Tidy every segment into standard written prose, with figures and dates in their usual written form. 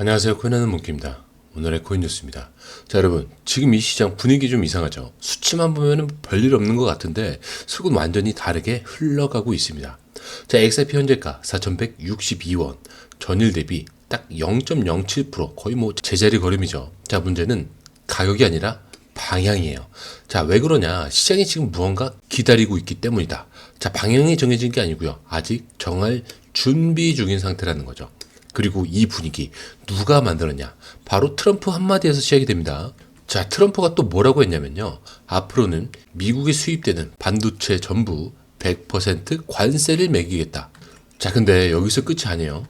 안녕하세요. 코인하는 몽키입니다. 오늘의 코인 뉴스입니다. 자, 여러분, 지금 이 시장 분위기 좀 이상하죠? 수치만 보면은 별일 없는 것 같은데 속은 완전히 다르게 흘러가고 있습니다. 자, XRP 현재가 4,162원, 전일 대비 딱 0.07%, 거의 뭐 제자리 걸음이죠. 자, 문제는 가격이 아니라 방향이에요. 자, 왜 그러냐? 시장이 지금 무언가 기다리고 있기 때문이다. 자, 방향이 정해진 게 아니고요. 아직 정할 준비 중인 상태라는 거죠. 그리고 이 분위기 누가 만들었냐? 바로 트럼프 한마디에서 시작이 됩니다. 자, 트럼프가 또 뭐라고 했냐면요. 앞으로는 미국에 수입되는 반도체 전부 100% 관세를 매기겠다. 자, 근데 여기서 끝이 아니에요.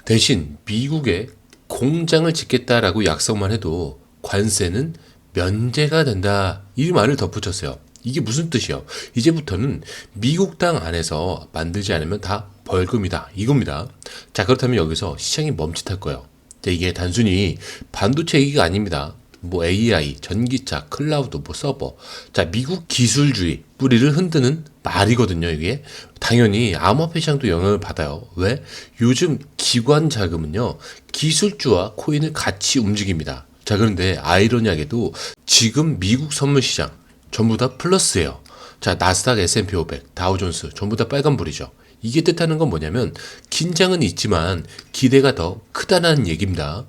대신 미국에 공장을 짓겠다라고 약속만 해도 관세는 면제가 된다. 이 말을 덧붙였어요. 이게 무슨 뜻이요? 이제부터는 미국 땅 안에서 만들지 않으면 다 벌금이다. 이겁니다. 자, 그렇다면 여기서 시장이 멈칫할 거예요. 자, 이게 단순히 반도체 얘기가 아닙니다. 뭐 AI, 전기차, 클라우드, 뭐 서버. 자, 미국 기술주의 뿌리를 흔드는 말이거든요. 이게 당연히 암호화폐 시장도 영향을 받아요. 왜? 요즘 기관 자금은요, 기술주와 코인을 같이 움직입니다. 자, 그런데 아이러니하게도 지금 미국 선물 시장 전부 다 플러스예요. 자, 나스닥, S&P 500, 다우존스 전부 다 빨간불이죠. 이게 뜻하는 건 뭐냐면 긴장은 있지만 기대가 더 크다는 얘기입니다.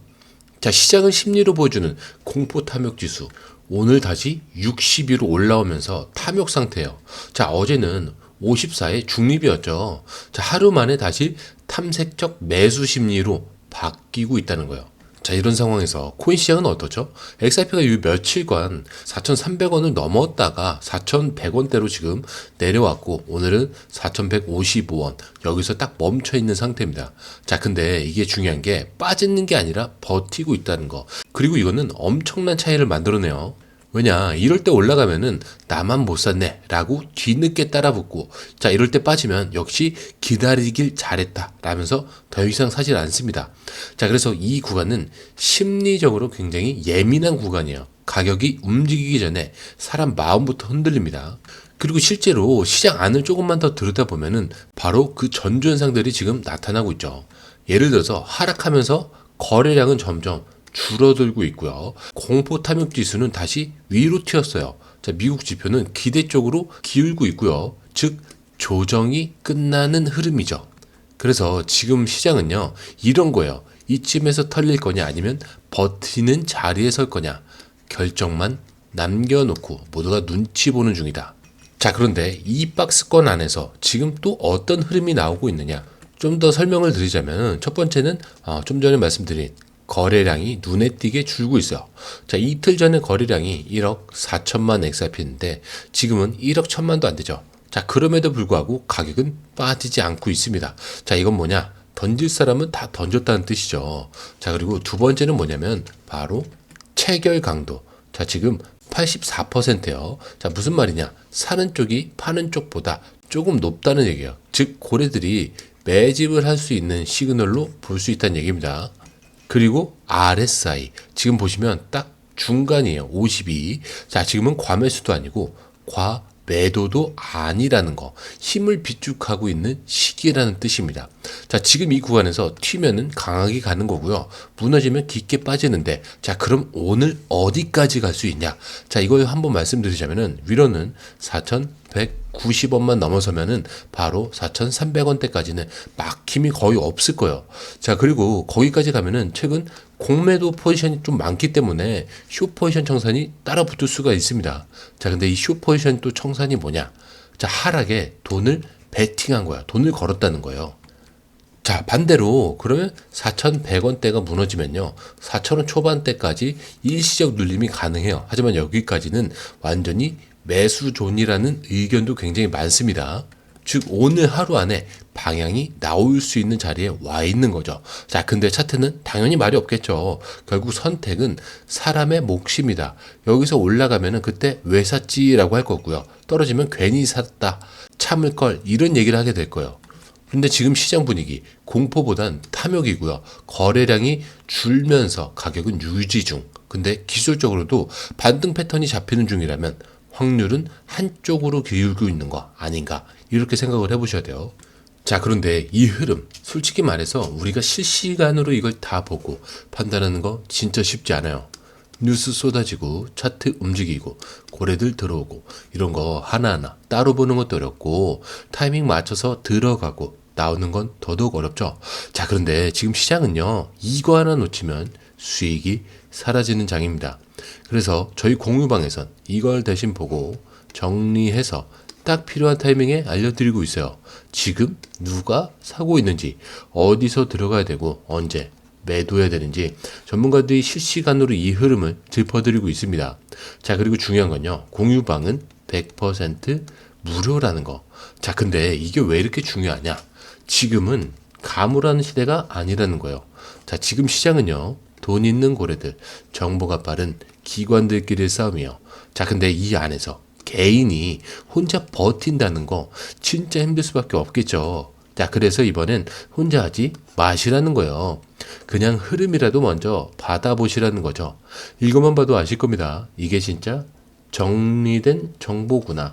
자, 시장을 심리로 보여주는 공포 탐욕 지수 오늘 다시 60위로 올라오면서 탐욕 상태예요. 자, 어제는 54의 중립이었죠. 자, 하루 만에 다시 탐색적 매수 심리로 바뀌고 있다는 거예요. 자, 이런 상황에서 코인 시장은 어떠죠? XRP가 이 며칠간 4,300원을 넘었다가 4,100원대로 지금 내려왔고 오늘은 4,155원 여기서 딱 멈춰 있는 상태입니다. 자, 근데 이게 중요한 게 빠지는 게 아니라 버티고 있다는 거. 그리고 이거는 엄청난 차이를 만들어내요. 왜냐, 이럴 때 올라가면은 나만 못 샀네 라고 뒤늦게 따라붙고, 자, 이럴 때 빠지면 역시 기다리길 잘했다 라면서 더 이상 사질 않습니다. 자, 그래서 이 구간은 심리적으로 굉장히 예민한 구간이에요. 가격이 움직이기 전에 사람 마음부터 흔들립니다. 그리고 실제로 시장 안을 조금만 더 들여다보면은 바로 그 전조 현상들이 지금 나타나고 있죠. 예를 들어서 하락하면서 거래량은 점점 줄어들고 있고요. 공포 탐욕 지수는 다시 위로 튀었어요. 자, 미국 지표는 기대 쪽으로 기울고 있고요. 즉 조정이 끝나는 흐름이죠. 그래서 지금 시장은요, 이런 거예요. 이쯤에서 털릴 거냐 아니면 버티는 자리에 설 거냐 결정만 남겨놓고 모두가 눈치 보는 중이다. 자, 그런데 이 박스권 안에서 지금 또 어떤 흐름이 나오고 있느냐, 좀 더 설명을 드리자면 첫 번째는 좀 전에 말씀드린 거래량이 눈에 띄게 줄고 있어요. 자, 이틀 전에 거래량이 1억 4천만 XRP인데 지금은 1억 1천만도 안 되죠. 자, 그럼에도 불구하고 가격은 빠지지 않고 있습니다. 자, 이건 뭐냐? 던질 사람은 다 던졌다는 뜻이죠. 자, 그리고 두 번째는 뭐냐면 바로 체결 강도. 자, 지금 84%예요. 자, 무슨 말이냐? 사는 쪽이 파는 쪽보다 조금 높다는 얘기예요. 즉 고래들이 매집을 할 수 있는 시그널로 볼 수 있다는 얘기입니다. 그리고 RSI 지금 보시면 딱 중간이에요. 52. 자, 지금은 과매수도 아니고 과매도도 아니라는 거. 힘을 비축하고 있는 시기라는 뜻입니다. 자, 지금 이 구간에서 튀면은 강하게 가는 거고요. 무너지면 깊게 빠지는데, 자, 그럼 오늘 어디까지 갈 수 있냐? 자, 이거 한번 말씀드리자면은 위로는 4,190원만 넘어서면은 바로 4,300원대까지는 막힘이 거의 없을 거예요. 자, 그리고 거기까지 가면은 최근 공매도 포지션이 좀 많기 때문에 숏 포지션 청산이 따라 붙을 수가 있습니다. 자, 근데 이 숏 포지션 또 청산이 뭐냐? 자, 하락에 돈을 베팅한 거야. 돈을 걸었다는 거예요. 자, 반대로 그러면 4,100원대가 무너지면요, 4,000원 초반대까지 일시적 눌림이 가능해요. 하지만 여기까지는 완전히 매수존이라는 의견도 굉장히 많습니다. 즉 오늘 하루 안에 방향이 나올 수 있는 자리에 와 있는 거죠. 자, 근데 차트는 당연히 말이 없겠죠. 결국 선택은 사람의 몫입니다. 여기서 올라가면은 그때 왜 샀지라고 할 거고요. 떨어지면 괜히 샀다, 참을 걸, 이런 얘기를 하게 될 거예요. 근데 지금 시장 분위기 공포보단 탐욕이고요. 거래량이 줄면서 가격은 유지 중. 근데 기술적으로도 반등 패턴이 잡히는 중이라면 확률은 한쪽으로 기울고 있는 거 아닌가, 이렇게 생각을 해보셔야 돼요. 자, 그런데 이 흐름, 솔직히 말해서 우리가 실시간으로 이걸 다 보고 판단하는 거 진짜 쉽지 않아요. 뉴스 쏟아지고 차트 움직이고 고래들 들어오고 이런 거 하나하나 따로 보는 것도 어렵고 타이밍 맞춰서 들어가고 나오는 건 더더욱 어렵죠. 자, 그런데 지금 시장은요, 이거 하나 놓치면 수익이 사라지는 장입니다. 그래서 저희 공유방에선 이걸 대신 보고 정리해서 딱 필요한 타이밍에 알려드리고 있어요. 지금 누가 사고 있는지, 어디서 들어가야 되고 언제 매도해야 되는지 전문가들이 실시간으로 이 흐름을 짚어드리고 있습니다. 자, 그리고 중요한 건요, 공유방은 100% 무료라는 거. 자, 근데 이게 왜 이렇게 중요하냐? 지금은 가물하는 시대가 아니라는 거예요. 자, 지금 시장은요, 돈 있는 고래들, 정보가 빠른 기관들끼리의 싸움이에요. 자, 근데 이 안에서 개인이 혼자 버틴다는 거 진짜 힘들 수밖에 없겠죠. 자, 그래서 이번엔 혼자 하지 마시라는 거예요. 그냥 흐름이라도 먼저 받아보시라는 거죠. 이것만 봐도 아실 겁니다. 이게 진짜 정리된 정보구나.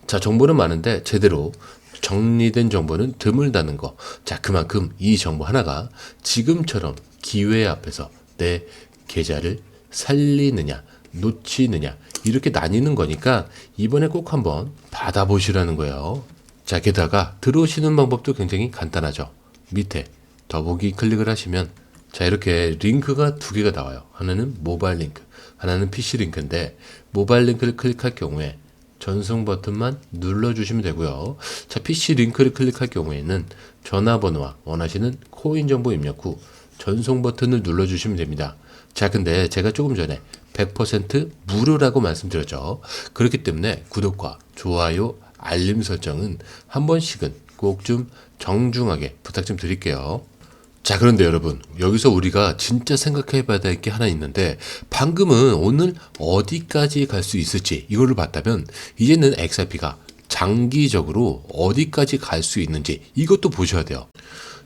자, 정보는 많은데 제대로 정리된 정보는 드물다는 거. 자, 그만큼 이 정보 하나가 지금처럼 기회 앞에서 내 계좌를 살리느냐 놓치느냐 이렇게 나뉘는 거니까 이번에 꼭 한번 받아보시라는 거예요. 자, 게다가 들어오시는 방법도 굉장히 간단하죠. 밑에 더보기 클릭을 하시면 자, 이렇게 링크가 두 개가 나와요. 하나는 모바일 링크, 하나는 PC 링크인데 모바일 링크를 클릭할 경우에 전송 버튼만 눌러주시면 되고요. 자, PC 링크를 클릭할 경우에는 전화번호와 원하시는 코인 정보 입력 후 전송 버튼을 눌러주시면 됩니다. 자, 근데 제가 조금 전에 100% 무료라고 말씀드렸죠. 그렇기 때문에 구독과 좋아요, 알림 설정은 한 번씩은 꼭 좀 정중하게 부탁 좀 드릴게요. 자, 그런데 여러분, 여기서 우리가 진짜 생각해 봐야 될 게 하나 있는데, 방금은 오늘 어디까지 갈 수 있을지 이거를 봤다면 이제는 XRP가 장기적으로 어디까지 갈 수 있는지 이것도 보셔야 돼요.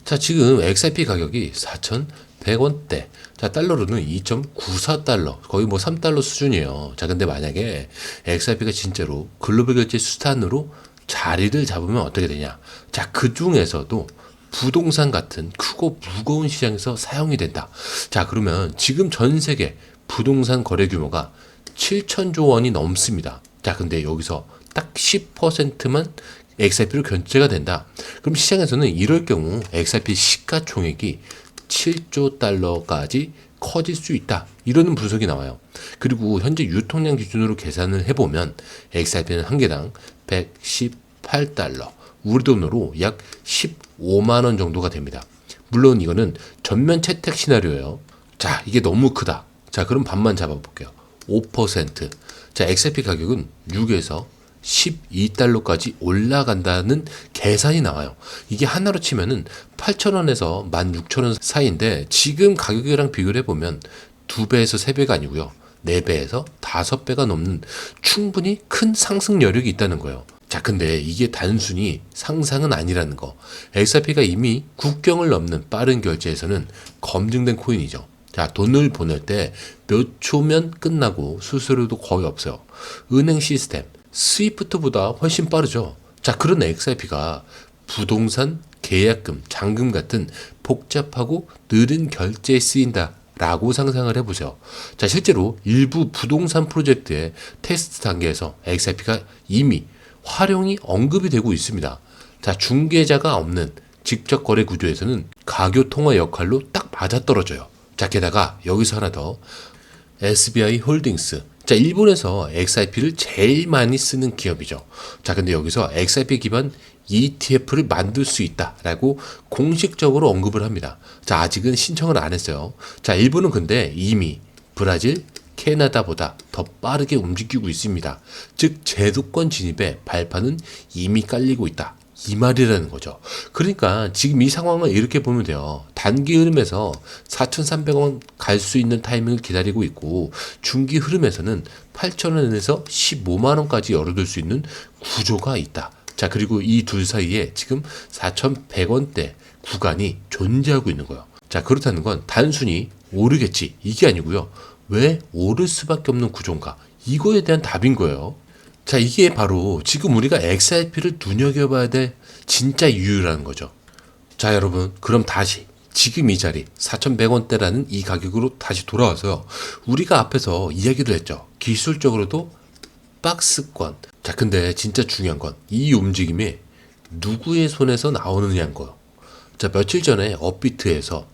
자, 지금 XRP 가격이 4,100원대. 자, 달러로는 2.94달러. 거의 뭐 3달러 수준이에요. 자, 근데 만약에 XRP가 진짜로 글로벌 결제 수단으로 자리를 잡으면 어떻게 되냐? 자, 그 중에서도 부동산 같은 크고 무거운 시장에서 사용이 된다. 자, 그러면 지금 전 세계 부동산 거래 규모가 7천조 원이 넘습니다. 자, 근데 여기서 딱 10%만 XRP로 결제가 된다. 그럼 시장에서는 이럴 경우 XRP 시가총액이 7조 달러까지 커질 수 있다. 이러는 분석이 나와요. 그리고 현재 유통량 기준으로 계산을 해보면 XRP는 한 개당 118달러. 우리 돈으로 약 15만 원 정도가 됩니다. 물론 이거는 전면 채택 시나리오예요. 자, 이게 너무 크다. 자, 그럼 반만 잡아볼게요. 5%. 자, XRP 가격은 6에서 12달러까지 올라간다는 계산이 나와요. 이게 하나로 치면은 8,000원에서 16,000원 사이인데 지금 가격이랑 비교를 해보면 2배에서 3배가 아니고요. 4배에서 5배가 넘는 충분히 큰 상승 여력이 있다는 거예요. 자, 근데 이게 단순히 상상은 아니라는 거. XRP가 이미 국경을 넘는 빠른 결제에서는 검증된 코인이죠. 자, 돈을 보낼 때 몇 초면 끝나고 수수료도 거의 없어요. 은행 시스템, 스위프트보다 훨씬 빠르죠. 자, 그런 XRP가 부동산, 계약금, 잔금 같은 복잡하고 느린 결제에 쓰인다. 라고 상상을 해보세요. 자, 실제로 일부 부동산 프로젝트의 테스트 단계에서 XRP가 이미 활용이 언급이 되고 있습니다. 자, 중개자가 없는 직접 거래 구조에서는 가교 통화 역할로 딱 맞아떨어져요. 자, 게다가 여기서 하나 더, SBI 홀딩스. 자, 일본에서 XRP를 제일 많이 쓰는 기업이죠. 자, 근데 여기서 XRP 기반 ETF를 만들 수 있다라고 공식적으로 언급을 합니다. 자, 아직은 신청을 안 했어요. 자, 일본은 근데 이미 브라질, 캐나다보다 더 빠르게 움직이고 있습니다. 즉, 제도권 진입에 발판은 이미 깔리고 있다. 이 말이라는 거죠. 그러니까 지금 이 상황을 이렇게 보면 돼요. 단기 흐름에서 4,300원 갈 수 있는 타이밍을 기다리고 있고, 중기 흐름에서는 8,000원에서 15만원까지 열어둘 수 있는 구조가 있다. 자, 그리고 이 둘 사이에 지금 4,100원대 구간이 존재하고 있는 거예요. 자, 그렇다는 건 단순히 오르겠지 이게 아니고요. 왜 오를 수밖에 없는 구조인가? 이거에 대한 답인 거예요. 자, 이게 바로 지금 우리가 XRP를 눈여겨봐야 될 진짜 이유라는 거죠. 자, 여러분, 그럼 다시 지금 이 자리 4,100원대라는 이 가격으로 다시 돌아와서요. 우리가 앞에서 이야기를 했죠. 기술적으로도 박스권. 자, 근데 진짜 중요한 건 이 움직임이 누구의 손에서 나오느냐인 거예요. 자, 며칠 전에 업비트에서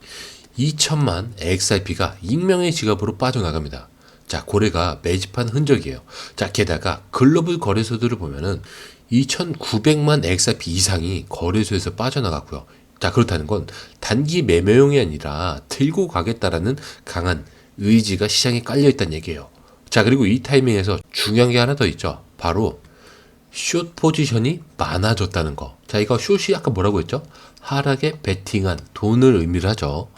2천만 XRP가 익명의 지갑으로 빠져나갑니다. 자, 고래가 매집한 흔적이에요. 자, 게다가 글로벌 거래소들을 보면은 2,900만 XRP 이상이 거래소에서 빠져나갔고요. 자, 그렇다는 건 단기 매매용이 아니라 들고 가겠다라는 강한 의지가 시장에 깔려 있다는 얘기예요. 자, 그리고 이 타이밍에서 중요한 게 하나 더 있죠. 바로 숏 포지션이 많아졌다는 거. 자, 이거 숏이 아까 뭐라고 했죠? 하락에 베팅한 돈을 의미를 하죠.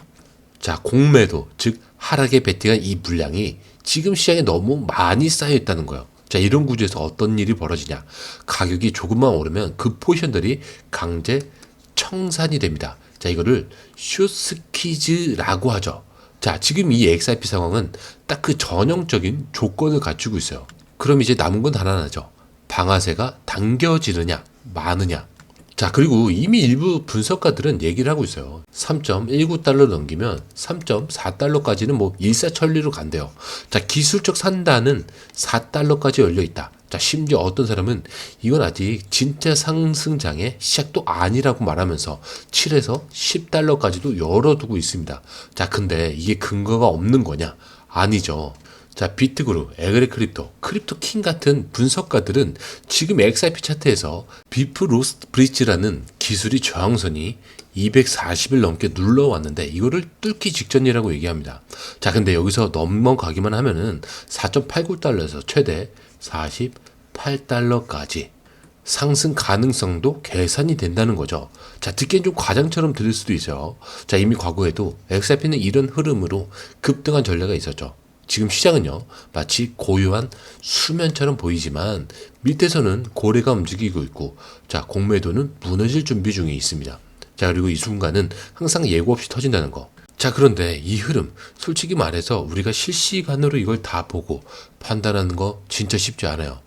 자, 공매도, 즉 하락에 베팅한 이 물량이 지금 시장에 너무 많이 쌓여 있다는 거예요. 자, 이런 구조에서 어떤 일이 벌어지냐? 가격이 조금만 오르면 그 포지션들이 강제 청산이 됩니다. 자, 이거를 숏스퀴즈라고 하죠. 자, 지금 이 XRP 상황은 딱 그 전형적인 조건을 갖추고 있어요. 그럼 이제 남은 건 단 하나죠. 방아쇠가 당겨지느냐, 마느냐. 자, 그리고 이미 일부 분석가들은 얘기를 하고 있어요. 3.19달러 넘기면 3.4달러까지는 뭐 일사천리로 간대요. 자, 기술적 산단은 4달러까지 열려 있다. 자, 심지어 어떤 사람은 이건 아직 진짜 상승장의 시작도 아니라고 말하면서 7에서 10달러까지도 열어두고 있습니다. 자, 근데 이게 근거가 없는 거냐? 아니죠. 자, 비트그룹, 에그리크립토, 크립토킹 같은 분석가들은 지금 XRP 차트에서 비프 로스트 브릿지라는 기술이 저항선이 240일 넘게 눌러왔는데 이거를 뚫기 직전이라고 얘기합니다. 자, 근데 여기서 넘어가기만 하면은 4.89달러에서 최대 48달러까지 상승 가능성도 계산이 된다는 거죠. 자, 듣기엔 좀 과장처럼 들릴 수도 있어요. 자, 이미 과거에도 XRP는 이런 흐름으로 급등한 전례가 있었죠. 지금 시장은요, 마치 고요한 수면처럼 보이지만 밑에서는 고래가 움직이고 있고, 자, 공매도는 무너질 준비 중에 있습니다. 자, 그리고 이 순간은 항상 예고 없이 터진다는 거. 자, 그런데 이 흐름, 솔직히 말해서 우리가 실시간으로 이걸 다 보고 판단하는 거 진짜 쉽지 않아요.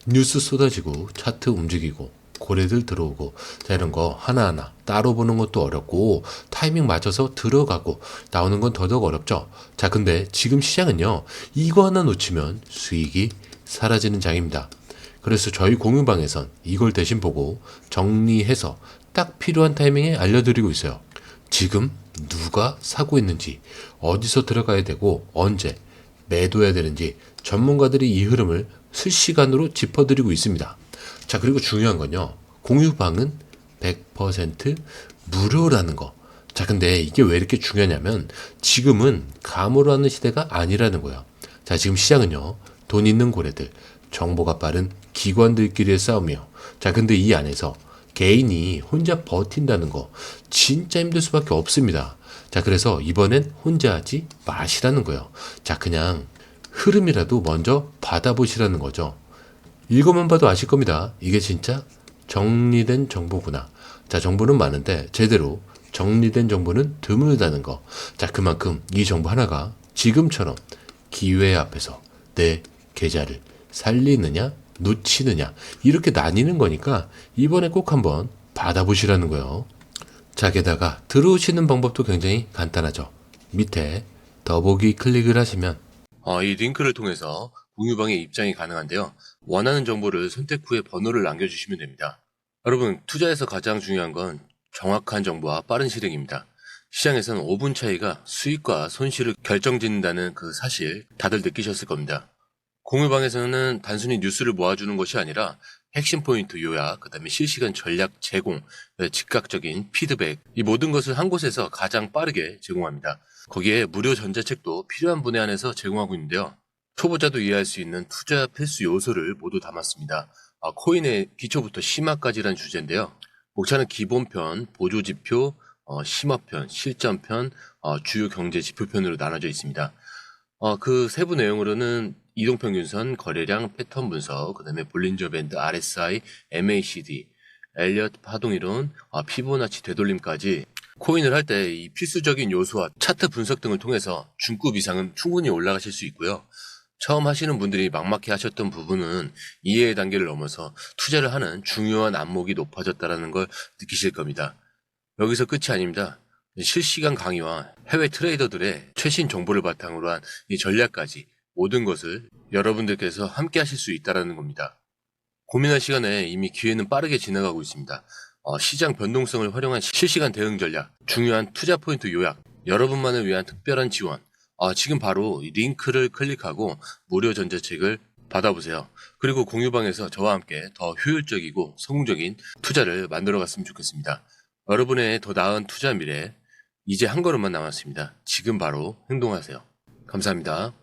뉴스 쏟아지고, 차트 움직이고, 고래들 들어오고, 자, 이런 거 하나하나 따로 보는 것도 어렵고 타이밍 맞춰서 들어가고 나오는 건 더더욱 어렵죠. 자, 근데 지금 시장은요, 이거 하나 놓치면 수익이 사라지는 장입니다. 그래서 저희 공유방에선 이걸 대신 보고 정리해서 딱 필요한 타이밍에 알려드리고 있어요. 지금 누가 사고 있는지, 어디서 들어가야 되고 언제 매도해야 되는지 전문가들이 이 흐름을 실시간으로 짚어드리고 있습니다. 자, 그리고 중요한 건요, 공유방은 100% 무료라는 거. 자, 근데 이게 왜 이렇게 중요하냐면 지금은 감으로 하는 시대가 아니라는 거예요. 자, 지금 시장은요, 돈 있는 고래들, 정보가 빠른 기관들끼리의 싸움이요. 자, 근데 이 안에서 개인이 혼자 버틴다는 거 진짜 힘들 수밖에 없습니다. 자, 그래서 이번엔 혼자 하지 마시라는 거예요. 자, 그냥 흐름이라도 먼저 받아보시라는 거죠. 읽어만 봐도 아실 겁니다. 이게 진짜 정리된 정보구나. 자, 정보는 많은데 제대로 정리된 정보는 드물다는 거. 자, 그만큼 이 정보 하나가 지금처럼 기회 앞에서 내 계좌를 살리느냐 놓치느냐 이렇게 나뉘는 거니까 이번에 꼭 한번 받아보시라는 거예요. 자, 게다가 들어오시는 방법도 굉장히 간단하죠. 밑에 더보기 클릭을 하시면 이 링크를 통해서 공유방에 입장이 가능한데요. 원하는 정보를 선택 후에 번호를 남겨주시면 됩니다. 여러분, 투자에서 가장 중요한 건 정확한 정보와 빠른 실행입니다. 시장에서는 5분 차이가 수익과 손실을 결정짓는다는 그 사실 다들 느끼셨을 겁니다. 공유방에서는 단순히 뉴스를 모아주는 것이 아니라 핵심 포인트 요약, 그 다음에 실시간 전략 제공, 즉각적인 피드백, 이 모든 것을 한 곳에서 가장 빠르게 제공합니다. 거기에 무료 전자책도 필요한 분야 안에서 제공하고 있는데요. 초보자도 이해할 수 있는 투자 필수 요소를 모두 담았습니다. 코인의 기초부터 심화까지란 주제인데요. 목차는 기본편, 보조지표, 심화편, 실전편, 주요 경제 지표편으로 나눠져 있습니다. 그 세부 내용으로는 이동평균선, 거래량, 패턴 분석, 그 다음에 볼린저 밴드, RSI, MACD, 엘리엇 파동이론, 피보나치 되돌림까지 코인을 할 때 이 필수적인 요소와 차트 분석 등을 통해서 중급 이상은 충분히 올라가실 수 있고요. 처음 하시는 분들이 막막해 하셨던 부분은 이해의 단계를 넘어서 투자를 하는 중요한 안목이 높아졌다는 걸 느끼실 겁니다. 여기서 끝이 아닙니다. 실시간 강의와 해외 트레이더들의 최신 정보를 바탕으로 한 이 전략까지 모든 것을 여러분들께서 함께 하실 수 있다는 겁니다. 고민할 시간에 이미 기회는 빠르게 지나가고 있습니다. 시장 변동성을 활용한 실시간 대응 전략, 중요한 투자 포인트 요약, 여러분만을 위한 특별한 지원. 지금 바로 이 링크를 클릭하고 무료 전자책을 받아보세요. 그리고 공유방에서 저와 함께 더 효율적이고 성공적인 투자를 만들어 갔으면 좋겠습니다. 여러분의 더 나은 투자 미래, 이제 한 걸음만 남았습니다. 지금 바로 행동하세요. 감사합니다.